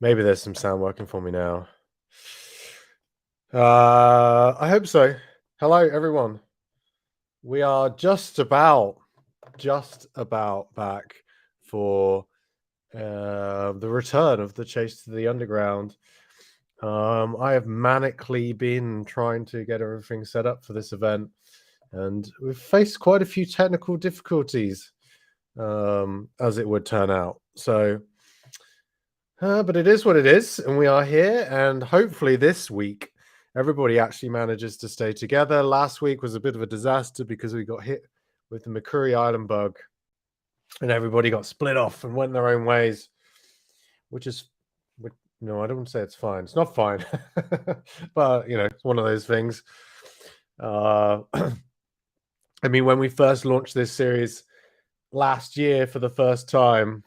Maybe there's some sound working for me now. I hope so. Hello, everyone. We are just about back for the return of the Chase to the Underground. I have manically been trying to get everything set up for this event, and we've faced quite a few technical difficulties, as it would turn out. So, but it is what it is, and we are here, and hopefully this week everybody actually manages to stay together. Last week was a bit of a disaster because we got hit with the Makuri Island bug, and everybody got split off and went their own ways, which is, no, I don't say it's fine. It's not fine, but it's one of those things. I mean, when we first launched this series last year for the first time,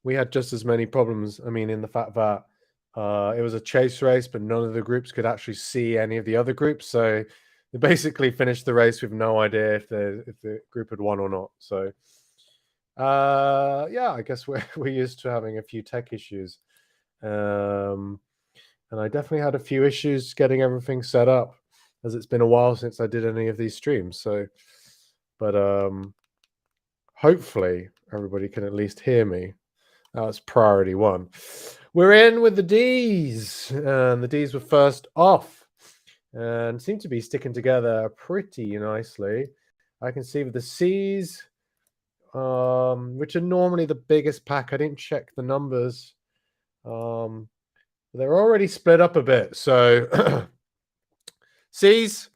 we had just as many problems. I mean, in the fact that it was a chase race, but none of the groups could actually see any of the other groups. So they basically finished the race with no idea if the group had won or not. So yeah, I guess we're used to having a few tech issues. And I definitely had a few issues getting everything set up, as it's been a while since I did any of these streams. So, but hopefully everybody can at least hear me. That's priority one. We're in with the Ds, and the Ds were first off and seem to be sticking together pretty nicely. I can see with the Cs, which are normally the biggest pack. I didn't check the numbers. They're already split up a bit. So Cs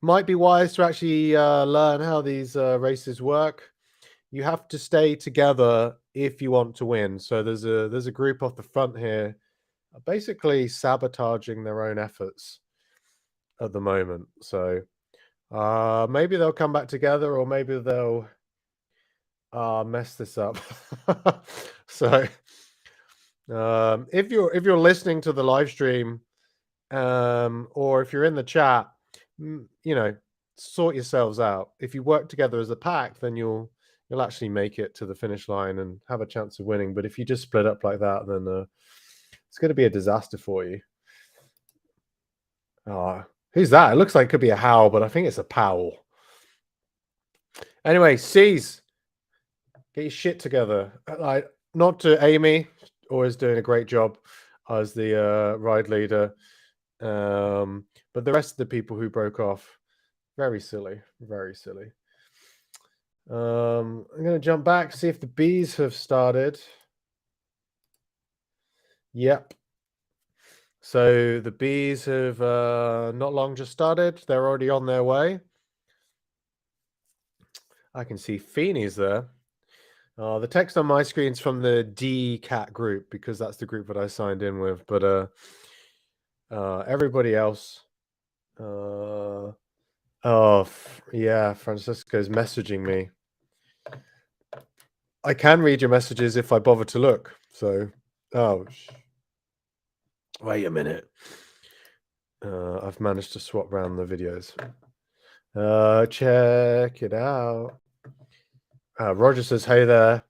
might be wise to actually learn how these races work. You have to stay together if you want to win. So there's a group off the front here, basically sabotaging their own efforts at the moment. So maybe they'll come back together, or maybe they'll mess this up. So if you're listening to the live stream, or if you're in the chat, sort yourselves out. If you work together as a pack, then you'll actually make it to the finish line and have a chance of winning. But if you just split up like that, then it's going to be a disaster for you. Who's that? It looks like it could be a Howl, but I think it's a Powell. Anyway, C's, get your shit together. Not to Amy, always doing a great job as the ride leader. But the rest of the people who broke off, very silly, very silly. I'm going to jump back, see if the bees have started. Yep. So the bees have not long just started. They're already on their way. I can see Feeney's there. The text on my screen is from the D Cat group, because that's the group that I signed in with. But everybody else, yeah, Francisco's messaging me. I can read your messages if I bother to look. So, wait a minute. I've managed to swap around the videos. Check it out. Roger says, hey there.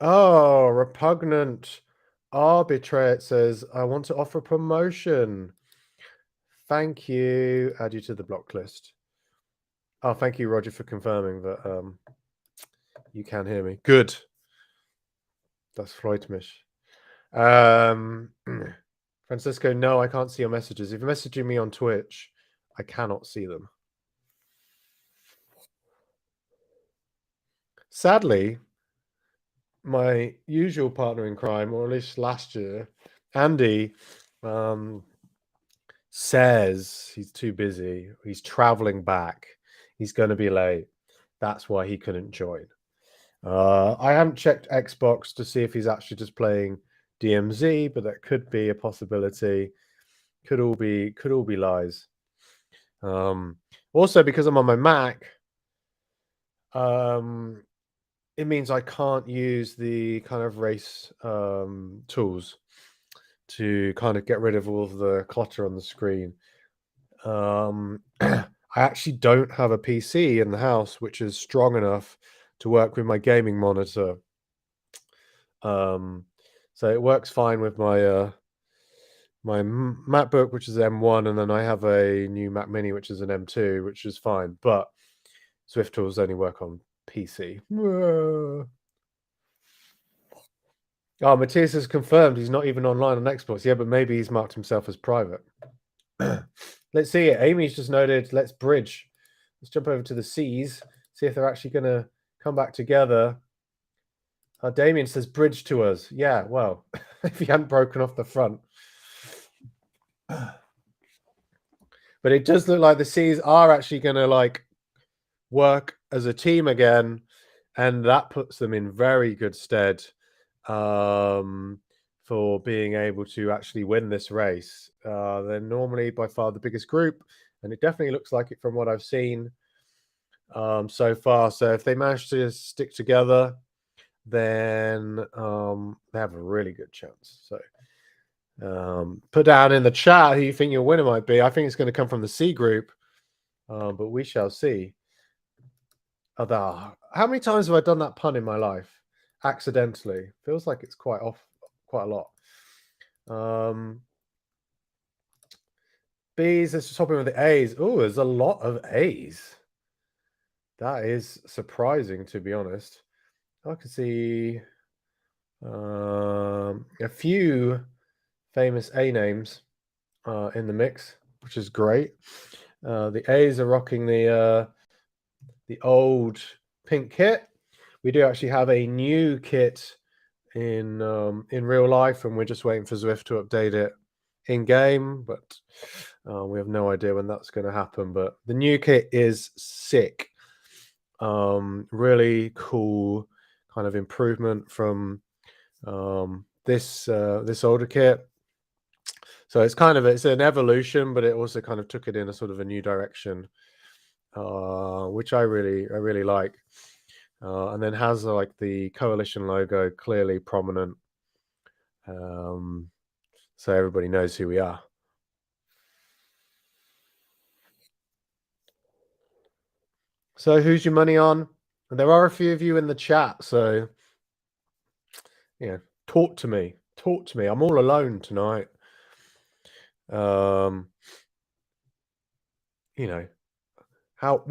Oh, Repugnant Arbitrate says, I want to offer a promotion. Thank you. Add you to the block list. Oh, thank you, Roger, for confirming that you can hear me. Good. Das freut mich. Francisco, no, I can't see your messages. If you're messaging me on Twitch, I cannot see them. Sadly, my usual partner in crime, or at least last year, Andy, says he's too busy. He's traveling back. He's going to be late. That's why he couldn't join. I haven't checked Xbox to see if he's actually just playing DMZ, but that could be a possibility. Could all be lies. Also, because I'm on my Mac, it means I can't use the kind of race tools to kind of get rid of all of the clutter on the screen. I actually don't have a PC in the house which is strong enough to work with my gaming monitor. So it works fine with my my MacBook, which is M1, and then I have a new Mac Mini, which is an M2, which is fine. But Swift tools only work on PC. Oh, Matthias has confirmed he's not even online on Xbox. Yeah, but maybe he's marked himself as private. Let's see it. Amy's just noted, let's bridge. Let's jump over to the C's, see if they're actually going to come back together. Damien says bridge to us. Yeah, well, if he hadn't broken off the front. But it does look like the C's are actually going to like work as a team again, and that puts them in very good stead for being able to actually win this race. They're normally by far the biggest group, and it definitely looks like it from what I've seen so far. So if they manage to stick together, then they have a really good chance. So put down in the chat who you think your winner might be. I think it's going to come from the C group, but we shall see. How many times have I done that pun in my life? Accidentally. Feels like it's quite a lot. B's, let's just hop in with the A's. Oh, there's a lot of A's. That is surprising, to be honest. I can see a few famous A names in the mix, which is great. The A's are rocking the old pink kit. We do actually have a new kit in real life, and we're just waiting for Zwift to update it in game, but we have no idea when that's going to happen. But the new kit is sick. Really cool kind of improvement from this older kit. So it's an evolution, but it also kind of took it in a sort of a new direction, which I really like. And then has like the coalition logo clearly prominent, so everybody knows who we are. So who's your money on? There are a few of you in the chat, so talk to me. I'm all alone tonight. What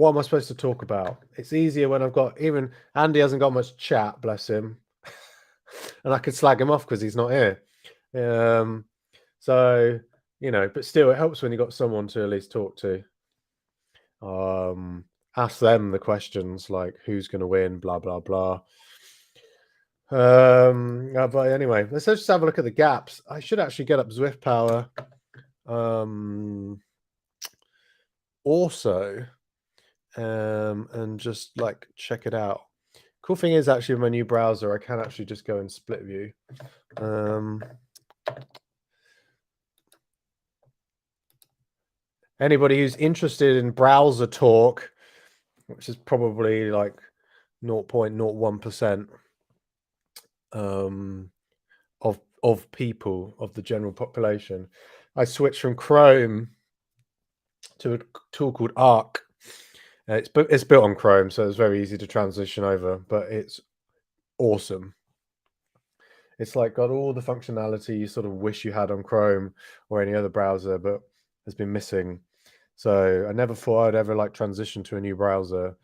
am I supposed to talk about? It's easier when I've got, even Andy hasn't got much chat, bless him. And I could slag him off because he's not here. So, but still it helps when you've got someone to at least talk to. Ask them the questions like who's going to win, blah, blah, blah. But anyway, let's just have a look at the gaps. I should actually get up Zwift Power. Also, and just like check it out. Cool thing is actually with my new browser, I can actually just go in split view. Anybody who's interested in browser talk, which is probably like 0.01% of people, of the general population, I switched from Chrome to a tool called Arc. It's built on Chrome, so it's very easy to transition over, but it's awesome. It's like got all the functionality you sort of wish you had on Chrome or any other browser, but has been missing. So I never thought I'd ever like transition to a new browser,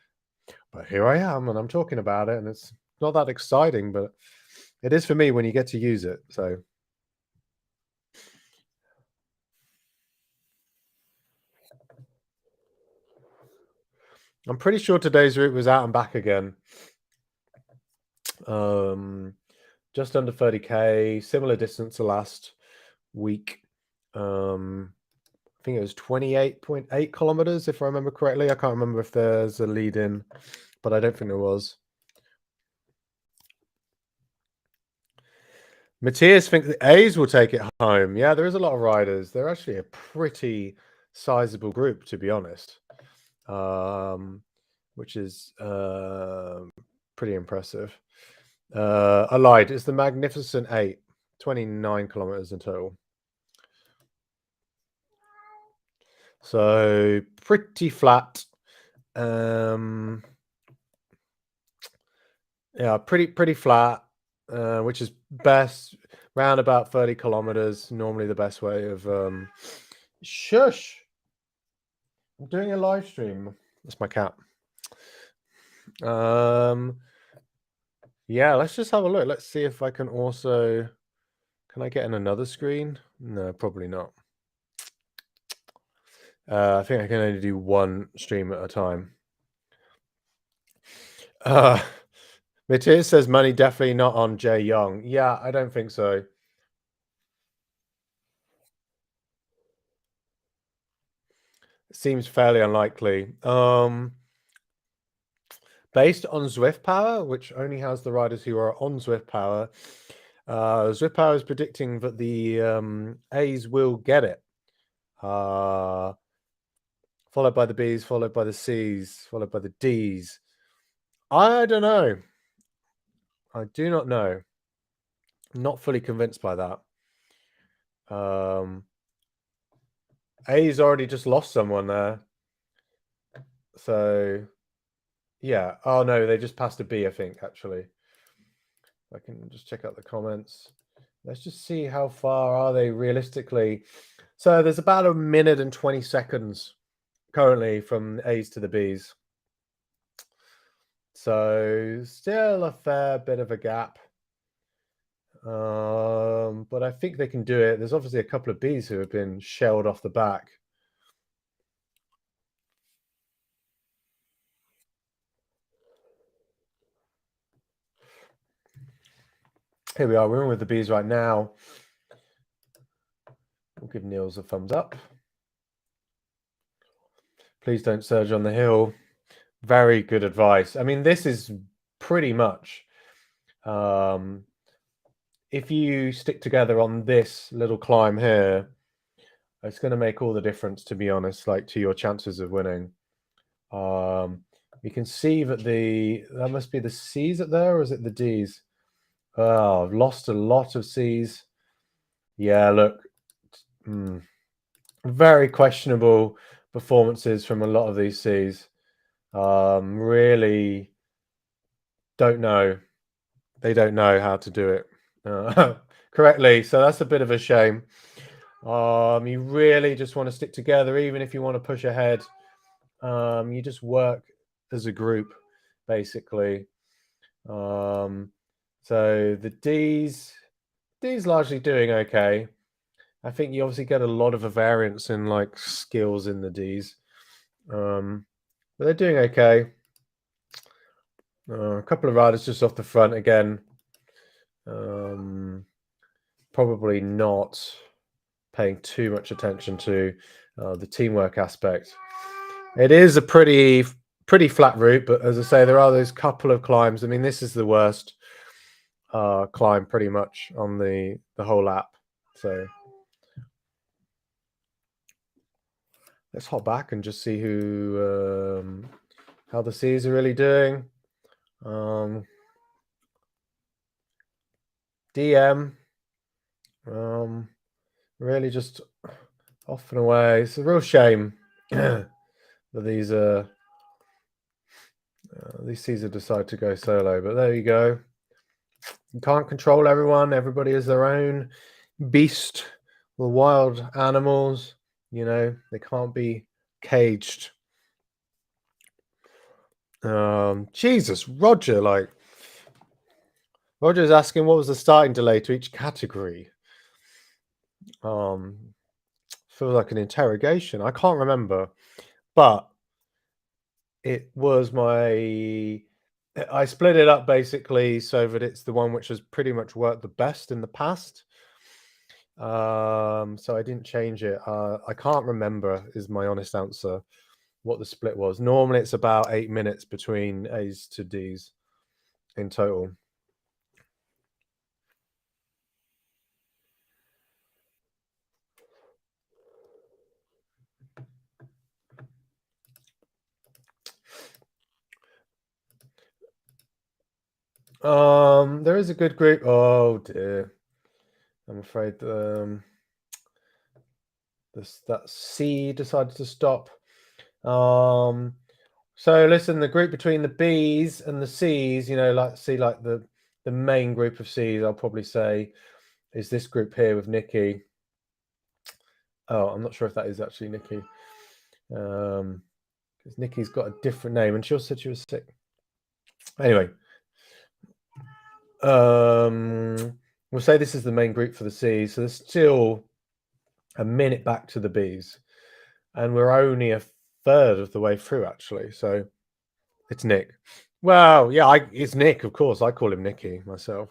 but here I am, and I'm talking about it, and it's not that exciting, but it is for me when you get to use it. So I'm pretty sure today's route was out and back again. Just under 30k, similar distance to last week. I think it was 28.8 kilometers, if I remember correctly. I can't remember if there's a lead in, but I don't think there was. Matthias thinks the A's will take it home. Yeah, there is a lot of riders. They're actually a pretty sizable group, to be honest, which is pretty impressive. I lied. It's the Magnificent 8, 29 kilometers in total. So pretty flat. Yeah, pretty flat. which is best round about 30 kilometers. Normally the best way of shush. I'm doing a live stream. That's my cat. Yeah, let's just have a look. Let's see if I can also. Can I get in another screen? No, probably not. I think I can only do one stream at a time. Matthias says money definitely not on Jay Young. Yeah, I don't think so. Seems fairly unlikely. Based on Zwift Power, which only has the riders who are on Zwift Power, Zwift Power is predicting that the A's will get it. Followed by the B's, followed by the C's, followed by the D's. I don't know. I do not know. I'm not fully convinced by that. A's already just lost someone there. So, yeah. Oh, no, they just passed a B, I think, actually. I can just check out the comments. Let's just see how far are they realistically. So there's about 1 minute and 20 seconds currently from A's to the B's. So still a fair bit of a gap. But I think they can do it. There's obviously a couple of B's who have been shelled off the back. Here we are. We're in with the B's right now. We'll give Niels a thumbs up. Please don't surge on the hill. Very good advice. I mean, this is pretty much if you stick together on this little climb here, it's going to make all the difference, to be honest, like to your chances of winning. You can see that that must be the C's up there, or is it the D's? Oh, I've lost a lot of C's. Yeah, look. Very questionable performances from a lot of these C's. Really don't know. They don't know how to do it correctly. So that's a bit of a shame. You really just want to stick together, even if you want to push ahead. You just work as a group, basically. So the D's largely doing okay. I think you obviously get a lot of a variance in like skills in the D's. But they're doing okay. A couple of riders just off the front again. Probably not paying too much attention to the teamwork aspect. It is a pretty flat route, but as I say, there are those couple of climbs. I mean, this is the worst climb pretty much on the whole lap. So let's hop back and just see who how the C's are really doing. DM really just off and away. It's a real shame that these C's have decided to go solo, but there you go. You can't control everyone. Everybody is their own beast. The wild animals, you know, they can't be caged. Jesus, Roger, Roger's asking what was the starting delay to each category. Feels like an interrogation. I can't remember, but it was I split it up basically so that it's the one which has pretty much worked the best in the past. So I didn't change it. I can't remember is my honest answer what the split was. Normally it's about 8 minutes between A's to D's in total. There is a good group. Oh dear. I'm afraid that C decided to stop. So listen, the group between the B's and the C's, you know, like the the main group of Cs, I'll probably say, is this group here with Nikki. Oh, I'm not sure if that is actually Nikki. Because Nikki's got a different name, and she also said she was sick. Anyway, we'll say this is the main group for the Cs. So there's still a minute back to the Bs, and we're only a third of the way through, actually. So it's Nick. Well, yeah, it's Nick, of course. I call him Nicky myself.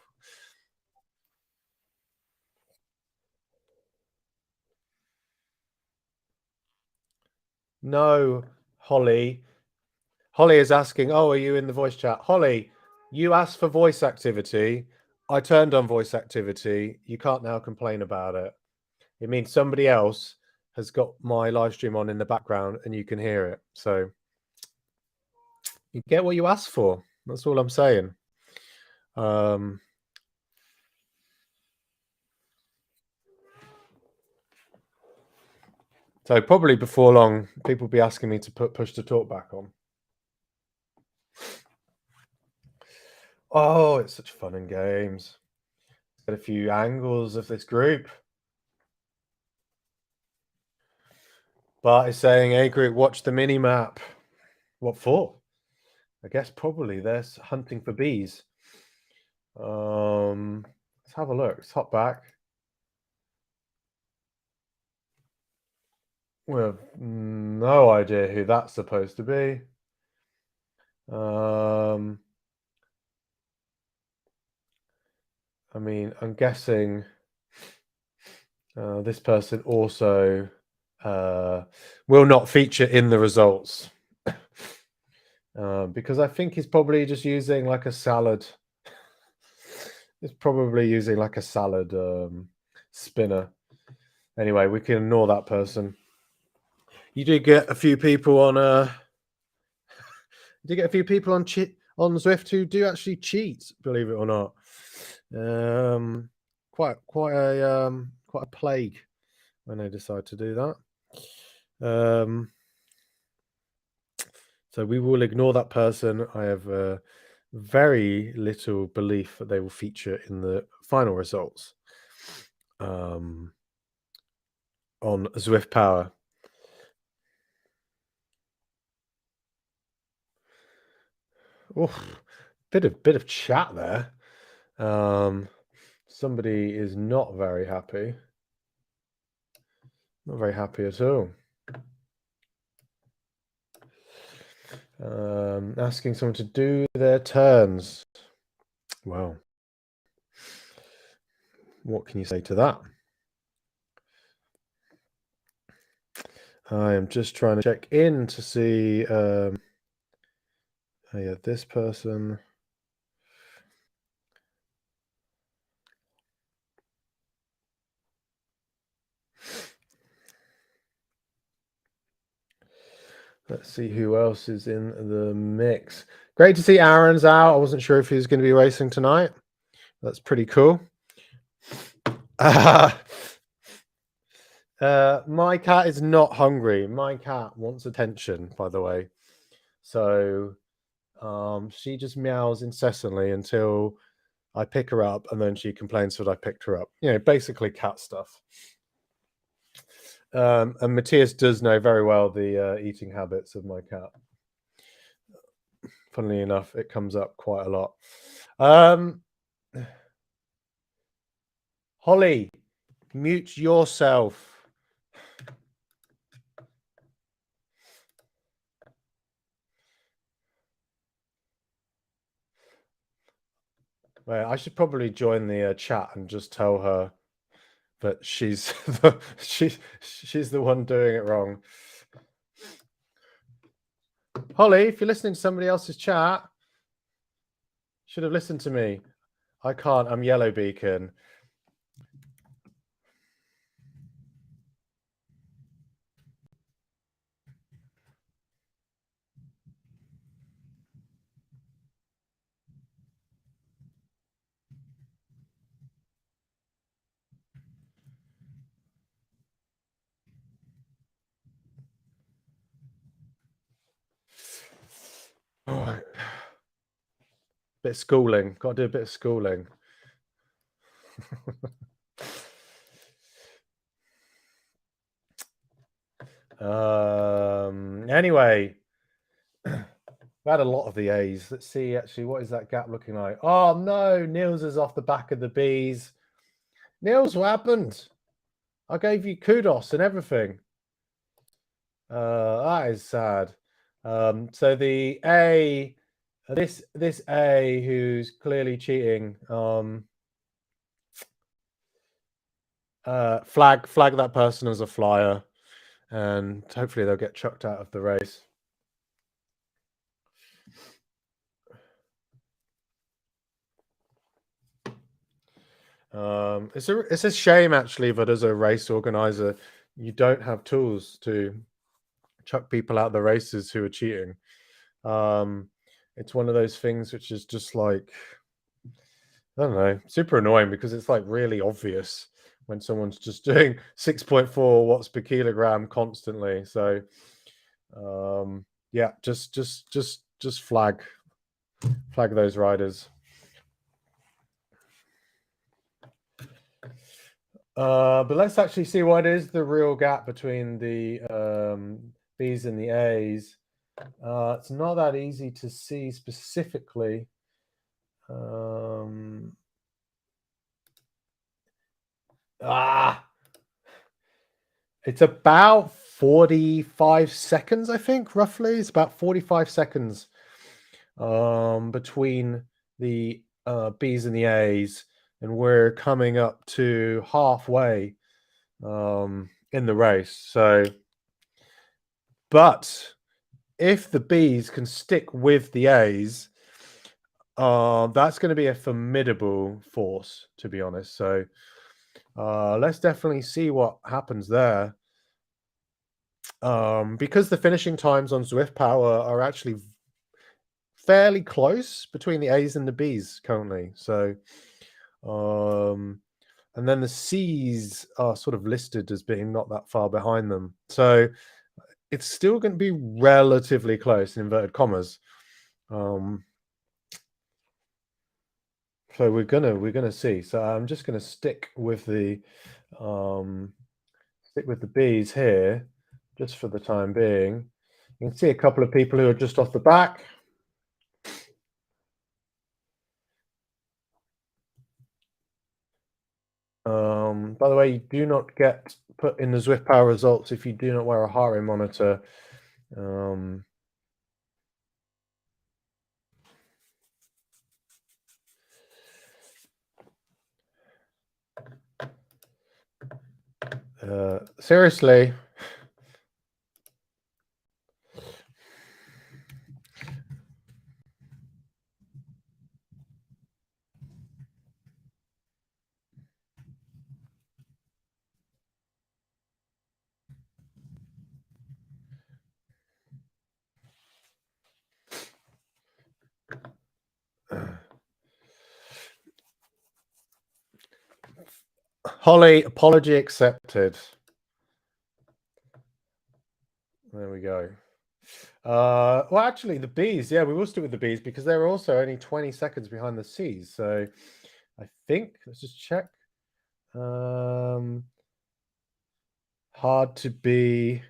No, Holly. Holly is asking, oh, are you in the voice chat? Holly, you asked for voice activity. I turned on voice activity. You can't now complain about it. It means somebody else has got my live stream on in the background and you can hear it. So you get what you asked for. That's all I'm saying. So probably before long, people will be asking me to put push to talk back on. Oh, it's such fun and games. Get a few angles of this group. Bart is saying, A group, watch the mini map. What for? I guess probably they're hunting for bees. Let's have a look. Let's hop back. We have no idea who that's supposed to be. I mean, I'm guessing this person also will not feature in the results because I think he's probably just using like a salad. He's probably using like a salad spinner. Anyway, we can ignore that person. You did get a few people on you did get a few people on Zwift who do actually cheat, believe it or not. Quite a plague when they decide to do that. So we will ignore that person. I have very little belief that they will feature in the final results on Zwift Power. Oof, bit of chat there. Somebody is not very happy. Not very happy at all. Asking someone to do their turns. Well, what can you say to that? I am just trying to check in to see. Oh yeah, this person. Let's see who else is in the mix. Great to see Aaron's out. I wasn't sure if he was going to be racing tonight. That's pretty cool. My cat is not hungry. My cat wants attention, by the way. So she just meows incessantly until I pick her up, and then she complains that I picked her up. You know, basically cat stuff. And Matthias does know very well the eating habits of my cat. Funnily enough, it comes up quite a lot. Holly, mute yourself. Wait, I should probably join the chat and just tell her that she's she's the one doing it wrong. Holly, if you're listening to somebody else's chat, should have listened to me. I can't. I'm Yellow Beacon. All right. Bit of schooling. Got to do a bit of schooling. Anyway, we had a lot of the A's. Let's see, actually, what is that gap looking like? Oh, no, Niels is off the back of the B's. Niels, what happened? I gave you kudos and everything. That is sad. So the A, this A who's clearly cheating, flag that person as a flyer, and hopefully they'll get chucked out of the race. It's a shame actually that as a race organizer, you don't have tools to chuck people out of the races who are cheating. It's one of those things which is just like, I don't know, super annoying because it's like really obvious when someone's just doing 6.4 watts per kilogram constantly. So yeah, just flag those riders. But let's actually see what is the real gap between the B's and the A's. It's not that easy to see specifically. It's about 45 seconds, I think, roughly. It's about 45 seconds between the B's and the A's, and we're coming up to halfway in the race. So, but if the B's can stick with the A's, that's going to be a formidable force, to be honest. So let's definitely see what happens there. Because the finishing times on Zwift Power are actually fairly close between the A's and the B's currently. So, and then the C's are sort of listed as being not that far behind them. So it's still going to be relatively close in inverted commas. So we're gonna see. So I'm just gonna stick with the B's here, just for the time being. You can see a couple of people who are just off the back. By the way, you do not get put in the Zwift Power results if you do not wear a heart rate monitor. Seriously. Holly, apology accepted. There we go. Well, actually, the B's, yeah, we will stick with the B's because they're also only 20 seconds behind the C's. So I think, let's just check. Hard to be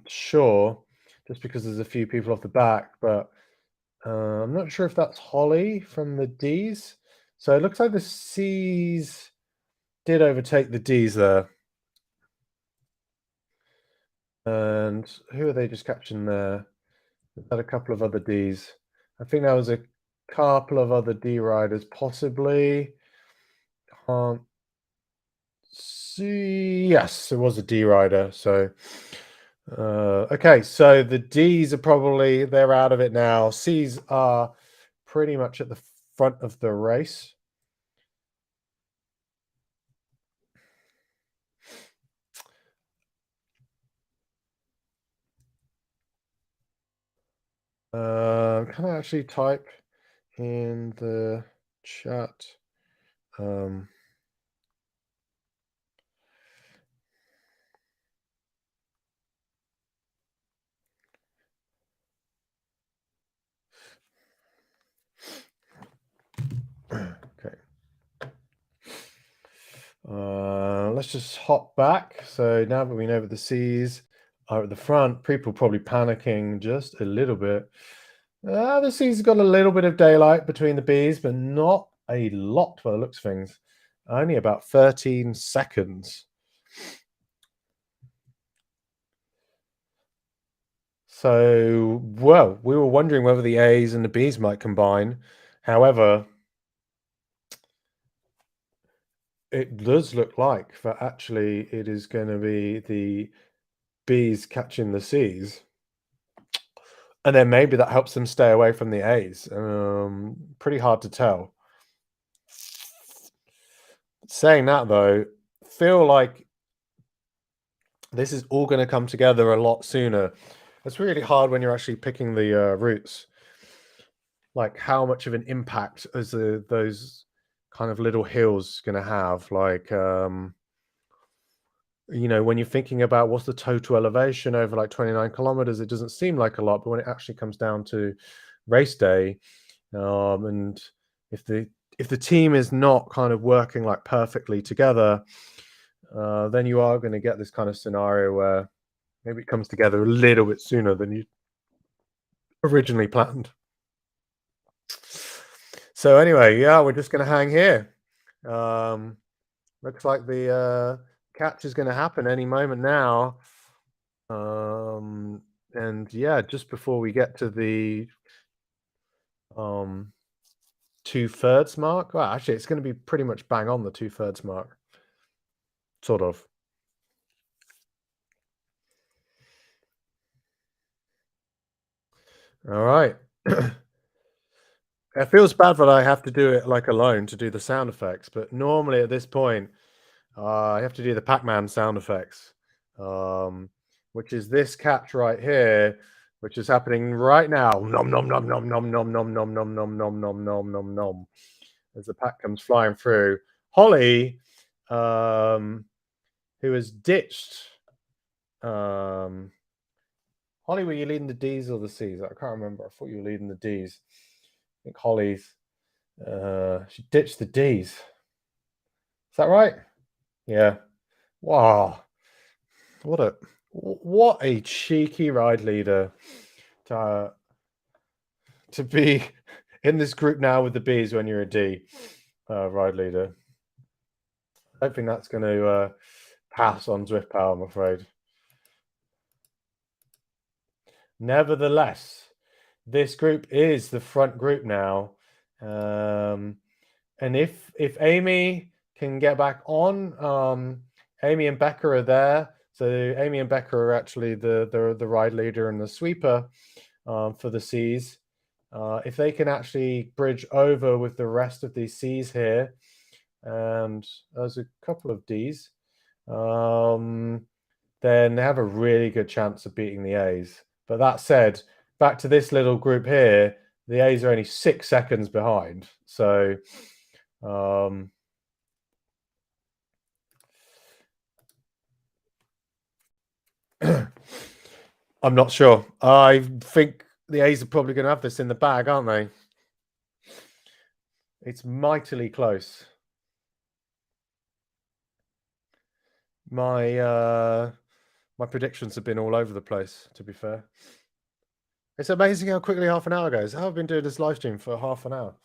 sure, just because there's a few people off the back, but I'm not sure if that's Holly from the D's. So it looks like the C's did overtake the D's there. And who are they just catching there? They've had a couple of other D's. I think that was a couple of other D riders, possibly. Can't see. Yes, it was a D rider. So, okay. So the D's are probably, they're out of it now. C's are pretty much at the front of the race. Can I actually type in the chat? let's just hop back. So now that we know that the C's are at the front, people probably panicking just a little bit. The C's got a little bit of daylight between the B's, but not a lot by the looks of things. Only about 13 seconds. So, well, we were wondering whether the A's and the B's might combine. However, it does look like that actually it is going to be the B's catching the C's. And then maybe that helps them stay away from the A's. Pretty hard to tell. Saying that though, feel like this is all going to come together a lot sooner. It's really hard when you're actually picking the routes. Like how much of an impact is those kind of little hills going to have? Like, when you're thinking about what's the total elevation over like 29 kilometers, it doesn't seem like a lot, but when it actually comes down to race day, and if the team is not kind of working like perfectly together, then you are going to get this kind of scenario where maybe it comes together a little bit sooner than you originally planned. So anyway, yeah, we're just going to hang here. Looks like the catch is going to happen any moment now. And yeah, just before we get to the 2/3 mark. Well, actually, it's going to be pretty much bang on the 2/3 mark, sort of. All right. It feels bad that I have to do it like alone to do the sound effects, but normally at this point, I have to do the Pac-Man sound effects, which is this catch right here, which is happening right now. Nom nom nom nom nom nom nom nom nom nom nom nom nom nom nom. As the pack comes flying through, Holly, who has ditched. Holly, were you leading the D's or the C's? I can't remember. I thought you were leading the D's. I think Holly's. She ditched the D's. Is that right? Yeah. Wow. What a cheeky ride leader to be in this group now with the B's when you're a D ride leader. I don't think that's going to pass on Zwift Power, I'm afraid. Nevertheless, this group is the front group now. And if Amy can get back on, Amy and Becca are there. So Amy and Becca are actually the ride leader and the sweeper for the C's. If they can actually bridge over with the rest of these C's here, and there's a couple of D's, then they have a really good chance of beating the A's. But that said, back to this little group here, the A's are only 6 seconds behind. So I'm not sure. I think the A's are probably going to have this in the bag, aren't they? It's mightily close. My predictions have been all over the place, to be fair. It's amazing how quickly half an hour goes. I've been doing this live stream for half an hour.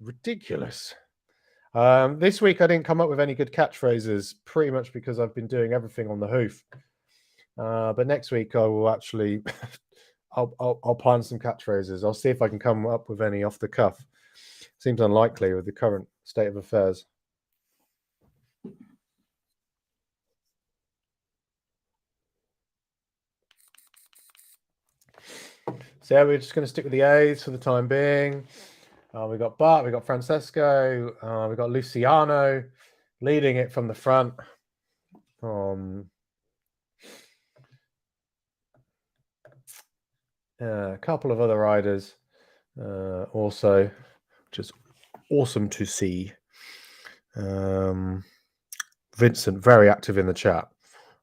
Ridiculous. This week I didn't come up with any good catchphrases, pretty much because I've been doing everything on the hoof. But next week I will actually, I'll plan some catchphrases. I'll see if I can come up with any off the cuff. Seems unlikely with the current state of affairs. So yeah, we're just going to stick with the A's for the time being. We got Bart, we got Francesco, we got Luciano leading it from the front. A couple of other riders also, which is awesome to see. Vincent very active in the chat,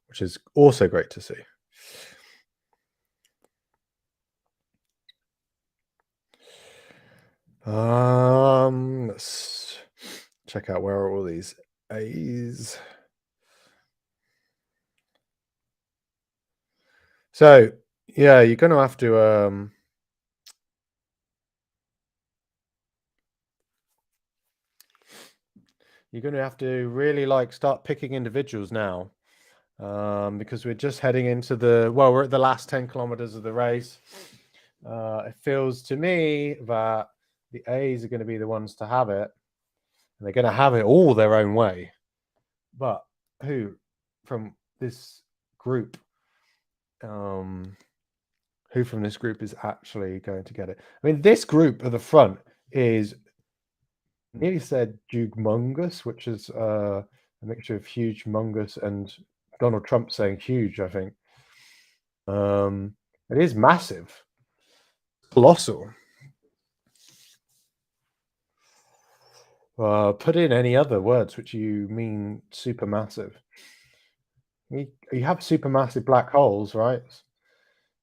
which is also great to see. Let's check out where are all these A's. So yeah, you're going to have to really like start picking individuals now, because we're just heading into we're at the last 10 kilometers of the race. It feels to me that the A's are going to be the ones to have it, and they're going to have it all their own way. But who from this group, is actually going to get it? I mean, this group at the front is nearly said Jugmungus, which is a mixture of huge, mungus, and Donald Trump saying huge, I think. It is massive, colossal. Put in any other words which you mean supermassive. You have supermassive black holes, right?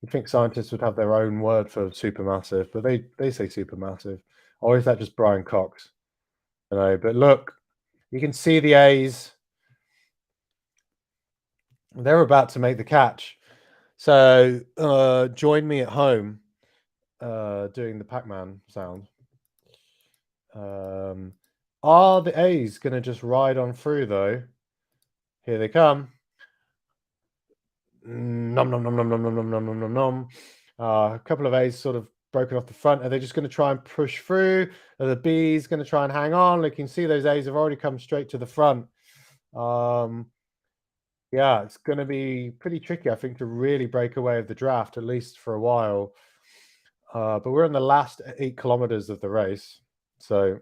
You'd think scientists would have their own word for supermassive, but they say supermassive. Or is that just Brian Cox? I know, but look, you can see the A's. They're about to make the catch. So join me at home doing the Pac-Man sound. Are the A's going to just ride on through, though? Here they come. Nom, nom, nom, nom, nom, nom, nom, nom, nom, nom, nom. A couple of A's sort of broken off the front. Are they just going to try and push through? Are the B's going to try and hang on? You can see those A's have already come straight to the front. Yeah, it's going to be pretty tricky, I think, to really break away with the draft, at least for a while. But we're in the last 8 kilometers of the race, so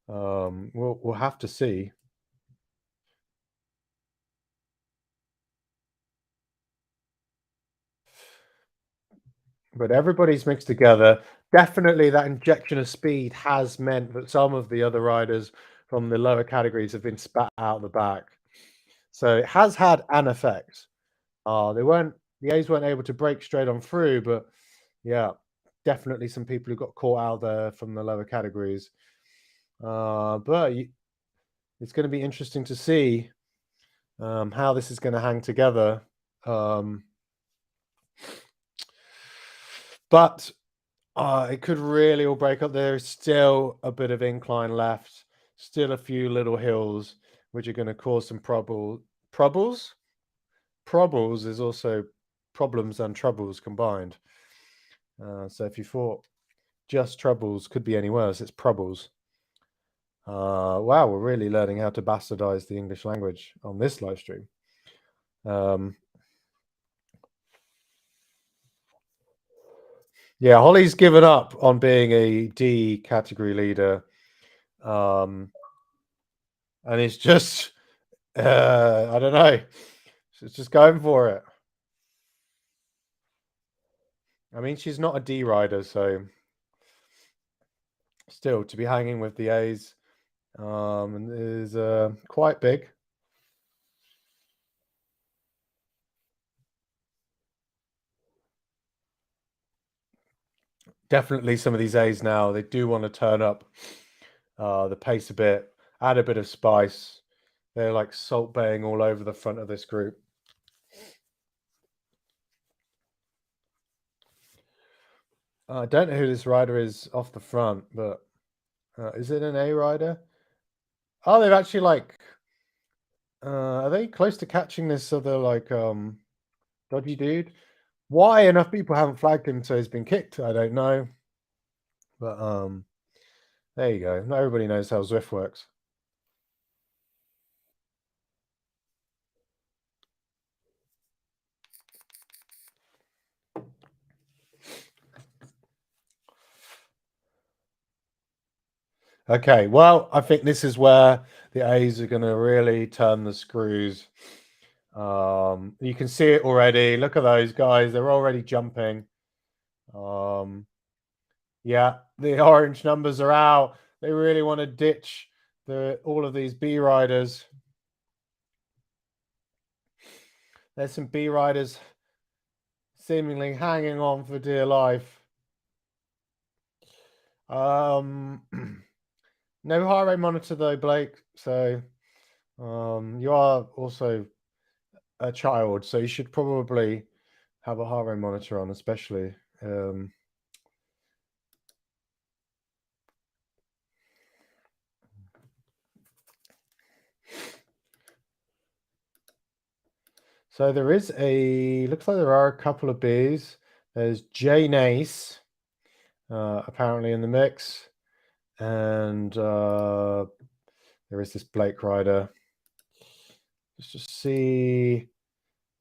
we'll have to see. But everybody's mixed together. Definitely, that injection of speed has meant that some of the other riders from the lower categories have been spat out the back. So it has had an effect. The A's weren't able to break straight on through, but yeah, definitely some people who got caught out there from the lower categories. But it's going to be interesting to see how this is going to hang together. But it could really all break up. There's still a bit of incline left, still a few little hills, which are going to cause some troubles. Probbles is also problems and troubles combined. So if you thought just troubles could be any worse, it's probbles. Wow, we're really learning how to bastardize the English language on this live stream. Yeah, Holly's given up on being a D category leader. And it's just, I don't know. She's just going for it. I mean, she's not a D rider, so still to be hanging with the A's is quite big. Definitely some of these A's now, they do want to turn up the pace a bit, add a bit of spice. They're like salt baying all over the front of this group. I don't know who this rider is off the front, but is it an A rider? Oh, they've actually like, are they close to catching this other like dodgy dude? Why enough people haven't flagged him so he's been kicked, I don't know. But there you go. Not everybody knows how Zwift works. Okay, well, I think this is where the A's are going to really turn the screws. You can see it already. Look at those guys; they're already jumping. Yeah, the orange numbers are out. They really want to ditch all of these B riders. There's some B riders seemingly hanging on for dear life. No heart rate monitor though, Blake. So you are also a child, so you should probably have a heart rate monitor on, especially. So there is looks like there are a couple of bees. There's Jay Nace, apparently in the mix, and there is this Blake Rider. Let's just see.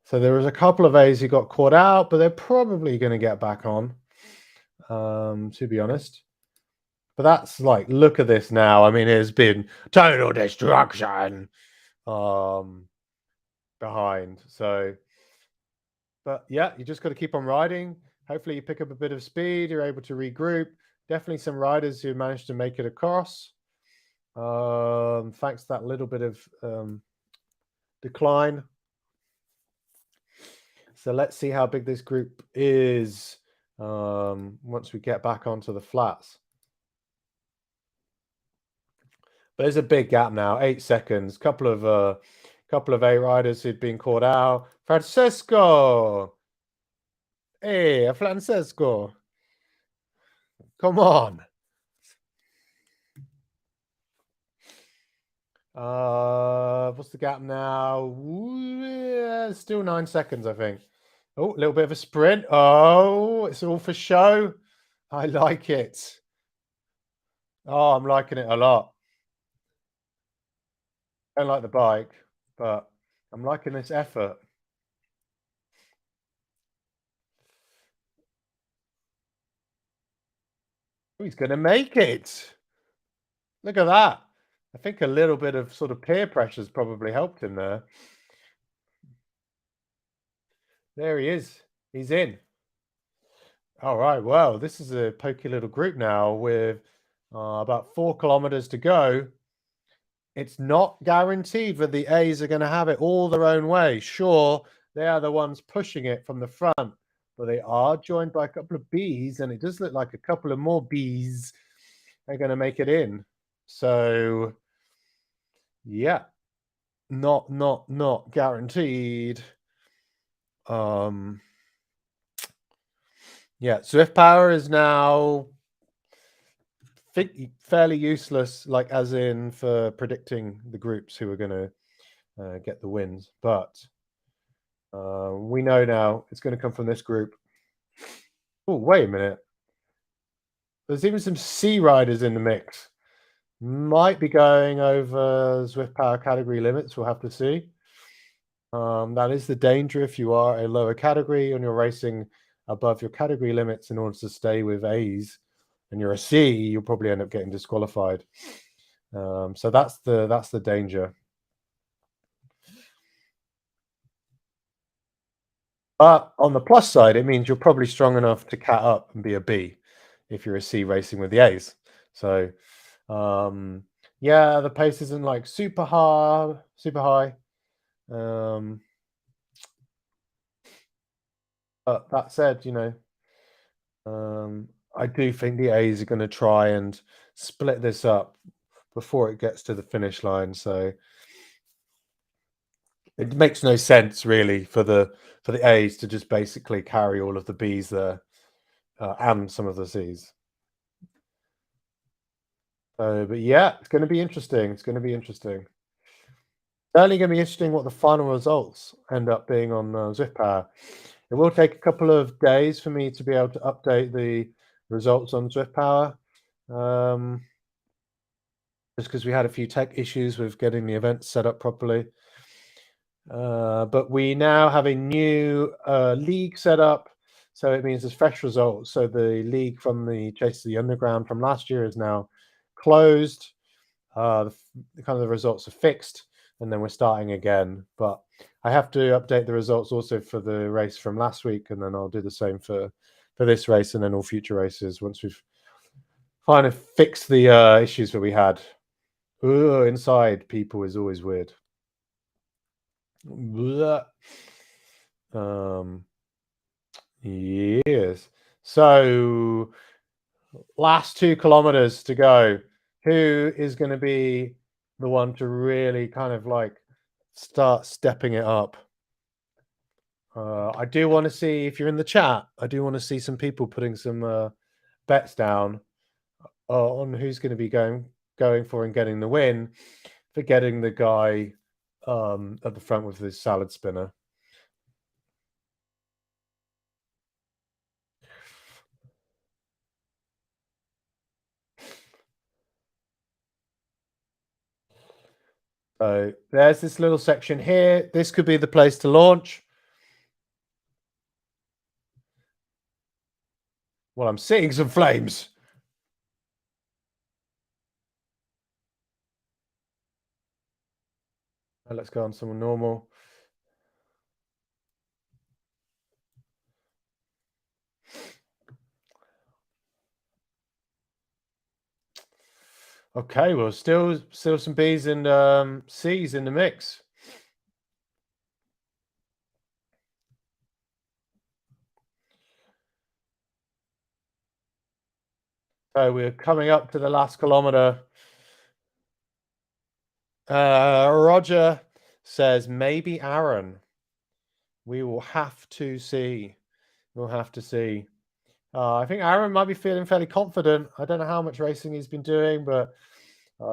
So there was a couple of A's who got caught out, but they're probably going to get back on, to be honest. But that's like, look at this now. I mean, it's been total destruction behind. So, but yeah, you just got to keep on riding. Hopefully, you pick up a bit of speed. You're able to regroup. Definitely some riders who managed to make it across. Thanks to that little bit of decline. So let's see how big this group is once we get back onto the flats. But there's a big gap now, 8 seconds. Couple of A riders who'd been caught out. Francesco, hey, Francesco, come on. What's the gap now? Still 9 seconds, I think. Oh, a little bit of a sprint. Oh, it's all for show. I like it. Oh, I'm liking it a lot. I don't like the bike, but I'm liking this effort. Oh, he's going to make it. Look at that. I think a little bit of sort of peer pressure has probably helped him there. There he is. He's in. All right. Well, this is a pokey little group now with about 4 kilometers to go. It's not guaranteed that the A's are going to have it all their own way. Sure, they are the ones pushing it from the front, but they are joined by a couple of B's, and it does look like a couple of more B's are going to make it in. So, yeah, not guaranteed. Yeah, Swift Power is now fairly useless, like as in for predicting the groups who are going to get the wins. But we know now it's going to come from this group. Oh, wait a minute. There's even some C riders in the mix. Might be going over Swift Power category limits. We'll have to see. That is the danger if you are a lower category and you're racing above your category limits in order to stay with A's, and you're a C, you'll probably end up getting disqualified. So that's the danger. But on the plus side, it means you're probably strong enough to cat up and be a B if you're a C racing with the A's. So yeah, the pace isn't like super high. But that said, I do think the A's are going to try and split this up before it gets to the finish line. So it makes no sense really for the A's to just basically carry all of the B's there and some of the C's. But yeah, it's going to be interesting. It's going to be interesting. Certainly going to be interesting what the final results end up being on Zwift Power. It will take a couple of days for me to be able to update the results on Zwift Power. Just because we had a few tech issues with getting the event set up properly. But we now have a new league set up, so it means there's fresh results. So the league from the Chase of the Underground from last year is now closed. The results are fixed, and then we're starting again. But I have to update the results also for the race from last week, and then I'll do the same for this race and then all future races once we've kind of fixed the issues that we had. Ooh, inside people is always weird. Yes. So last 2 kilometers to go. Who is going to be the one to really kind of like start stepping it up? I do want to see, if you're in the chat, I do want to see some people putting some bets down on who's going to be going for and getting the win, for getting the guy at the front with his salad spinner. So there's this little section here. This could be the place to launch. Well, I'm seeing some flames. Let's go on someone normal. Okay, well, still some B's and C's in the mix. So we're coming up to the last kilometer. Roger says maybe Aaron. We will have to see. We'll have to see. I think Aaron might be feeling fairly confident. I don't know how much racing he's been doing, but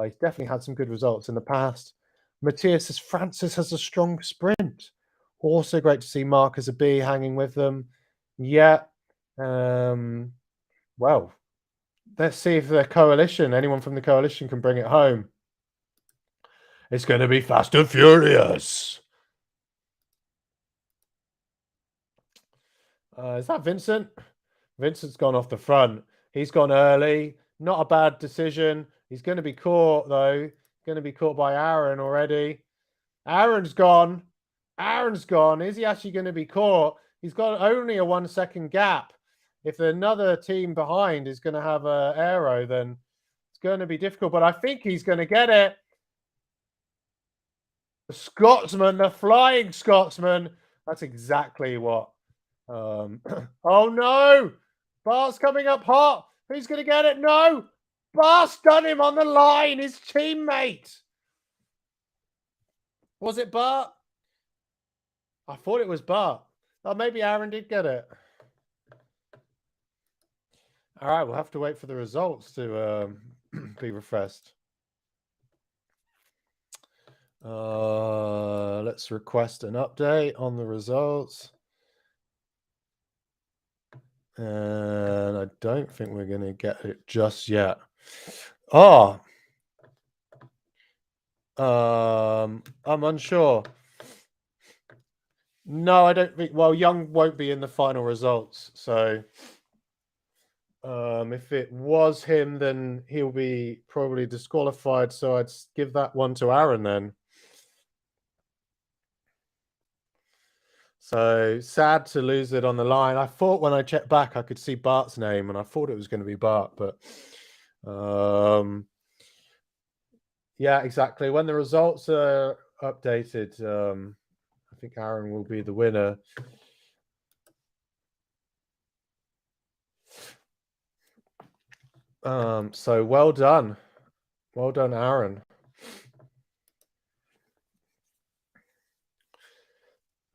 he's definitely had some good results in the past. Matthias says Francis has a strong sprint. Also great to see Mark as a B hanging with them. Yeah. Well, let's see if the coalition, anyone from the coalition can bring it home. It's going to be Fast and Furious. Is that Vincent? Vincent's gone off the front. He's gone early. Not a bad decision. He's going to be caught, though. Going to be caught by Aaron already. Aaron's gone. Aaron's gone. Is he actually going to be caught? He's got only a 1 second gap. If another team behind is going to have an aero, then it's going to be difficult. But I think he's going to get it. The Scotsman, the Flying Scotsman. That's exactly what. Oh no! Bart's coming up hot. Who's going to get it? No! Bart's done him on the line. His teammate. Was it Bart? I thought it was Bart. Oh, maybe Aaron did get it. All right, we'll have to wait for the results to be refreshed. Let's request an update on the results. And I don't think we're going to get it just yet. Oh, I'm unsure. No, I don't think. Well, Young won't be in the final results. So if it was him, then he'll be probably disqualified. So I'd give that one to Aaron then. So sad to lose it on the line. I thought when I checked back, I could see Bart's name, and I thought it was going to be Bart, but yeah, exactly. When the results are updated, I think Aaron will be the winner. So well done, Aaron.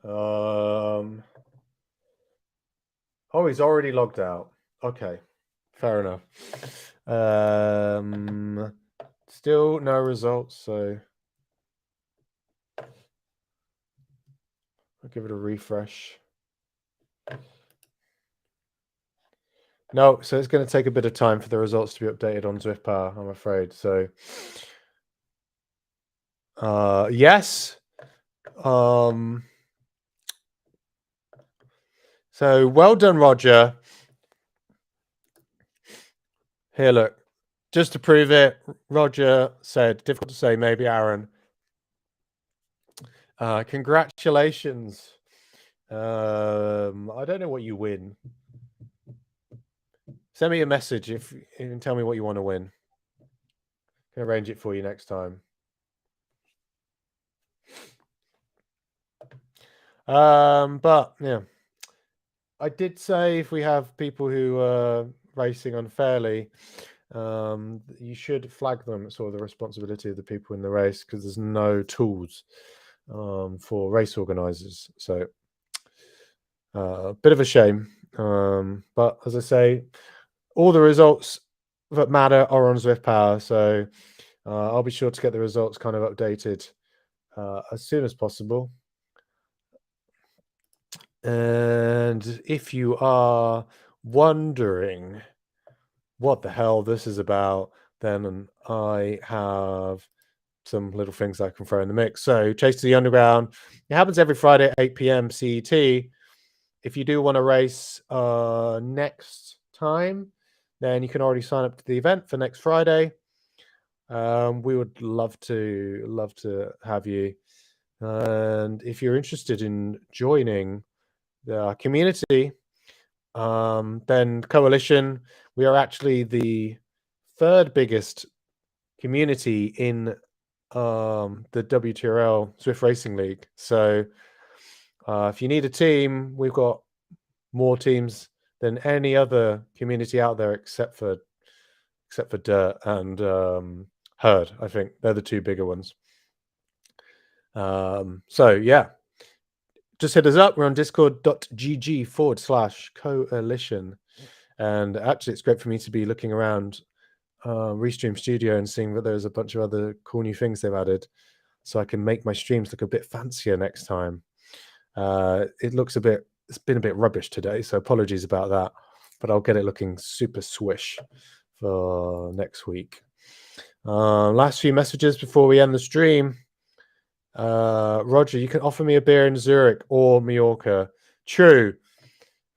Oh, he's already logged out. Okay, fair enough. Still no results, so I'll give it a refresh. No, so it's going to take a bit of time for the results to be updated on Zwift Power, I'm afraid. So, yes. So well done, Roger. Here, look. Just to prove it, Roger said, difficult to say, maybe Aaron. Congratulations. I don't know what you win. Send me a message if you can tell me what you want to win. I can arrange it for you next time. But yeah, I did say if we have people who are racing unfairly, you should flag them. It's sort of the responsibility of the people in the race, because there's no tools for race organizers. So Bit of a shame. But as I say, all the results that matter are on Zwift Power. So I'll be sure to get the results kind of updated as soon as possible. And if you are wondering what the hell this is about, then I have some little things I can throw in the mix. So Chase to the Underground, it happens every Friday at 8 p.m. CET. If you do want to race next time, then you can already sign up to the event for next Friday. We would love to have you. And if you're interested in joining the community, then Coalition, we are actually the third biggest community in the WTRL Zwift Racing League. So if you need a team, we've got more teams than any other community out there except for Dirt and Herd. I think they're the two bigger ones. So yeah, just hit us up. We're on discord.gg/coalition. And actually, it's great for me to be looking around Restream Studio and seeing that there's a bunch of other cool new things they've added, so I can make my streams look a bit fancier next time. It's been a bit rubbish today, so apologies about that, but I'll get it looking super swish for next week. Last few messages before we end the stream. Roger, you can offer me a beer in Zurich or Mallorca. True.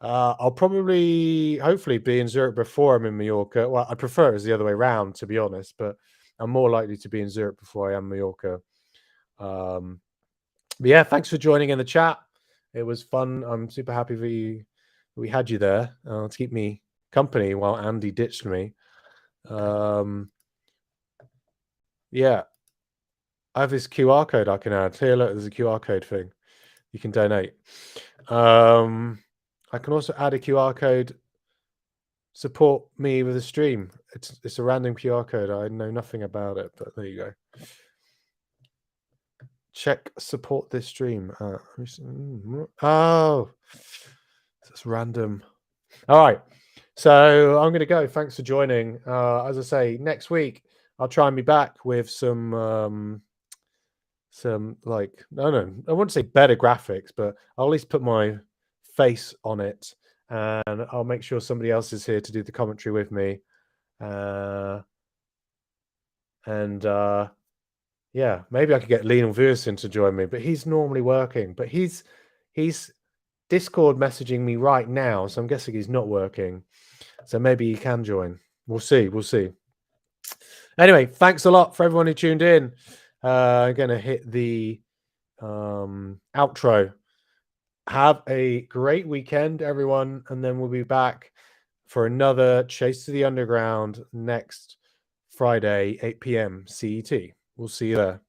I'll hopefully be in Zurich before I'm in Mallorca. Well, I prefer it as the other way around, to be honest, but I'm more likely to be in Zurich before I am Mallorca. But yeah, thanks for joining in the chat. It was fun. I'm super happy we had you there to keep me company while Andy ditched me. Yeah, I have this QR code I can add. Here, look, there's a QR code thing. You can donate. I can also add a QR code. Support me with a stream. It's a random QR code. I know nothing about it, but there you go. Check support this stream. Oh, that's random. All right. So I'm going to go. Thanks for joining. As I say, next week I'll try and be back with some like I wouldn't say better graphics, but I'll at least put my face on it, and I'll make sure somebody else is here to do the commentary with me. Yeah, maybe I could get Lionel Vursson to join me, but he's normally working. But he's Discord messaging me right now, so I'm guessing he's not working. So maybe he can join. We'll see. Anyway, thanks a lot for everyone who tuned in. I'm going to hit the outro. Have a great weekend, everyone, and then we'll be back for another Chase to the Underground next Friday, 8 p.m. CET. We'll see you there.